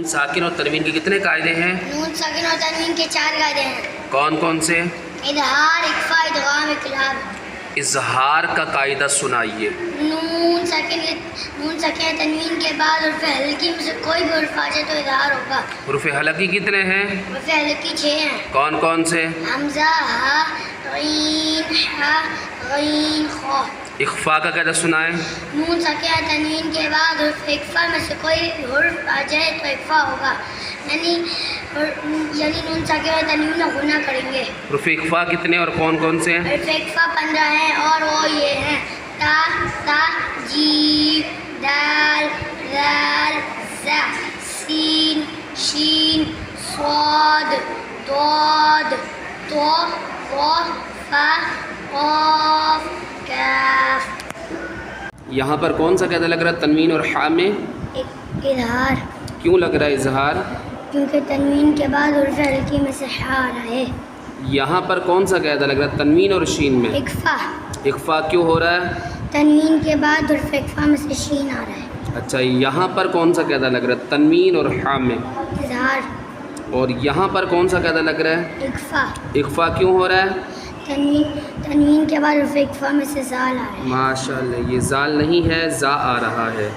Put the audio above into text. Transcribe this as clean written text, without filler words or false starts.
ساکن اور تنوین کے کتنے قاعدے ہیں؟ نون ساکن اور تنوین کے 4 قاعدے ہیں۔ کون کون سے؟ اظہار، اخفا، ادغام، اقلاب۔ اظہار کا قاعدہ سنائیے۔ نون ساکن تنوین کے بعد حرف حلقی میں سے کوئی بھی حرف آ جائے تو اظہار ہوگا۔ حروف حلقی کتنے ہیں؟ حرف حلقی 6 ہیں۔ کون کون سے؟ حمزہ، ہا، غین، حا، غین، خا۔ اخفا کا قاعدہ سنائیں۔ نون ساکن تنوین کے بعد حرف اخفا میں سے کوئی حرف آ جائے تو اخفا ہوگا، یعنی نون ساکن اور تنوین میں غنہ کریں گے۔ حروف اخفا کتنے اور کون کون سے ہیں؟ حرف اخفا 15 ہیں اور وہ یہ ہیں: تا، تا، جیم، دال، ذال، زا، سین، شین، صاد، ضاد، طا، ظا، فا، قاف، کاف۔ یہاں پر کون سا قاعدہ لگ رہا ہے تنوین اور حا میں؟ اظہار، کیوں لگ رہا ہے اظہار؟ کیونکہ تنوین کے بعد حرف حلقی میں سے حا آ رہا ہے۔ یہاں پر کون سا قاعدہ لگ رہا ہے تنوین اور شین میں؟ اخفا، اخفا کیوں ہو رہا ہے؟ تنوین کے بعد حرف اخفا میں سے شین آ رہا ہے۔ اچھا، یہاں پر کون سا قاعدہ لگ رہا ہے تنوین اور حا میں؟ اظہار، اور یہاں پر کون سا قاعدہ لگ رہا ہے؟ اخفا، اخفا کیوں ہو رہا ہے؟ تنوین کے بعد حرف اخفا میں سے زال آ رہا ہے۔ ماشاء اللہ، یہ زال نہیں ہے، زا آ رہا ہے۔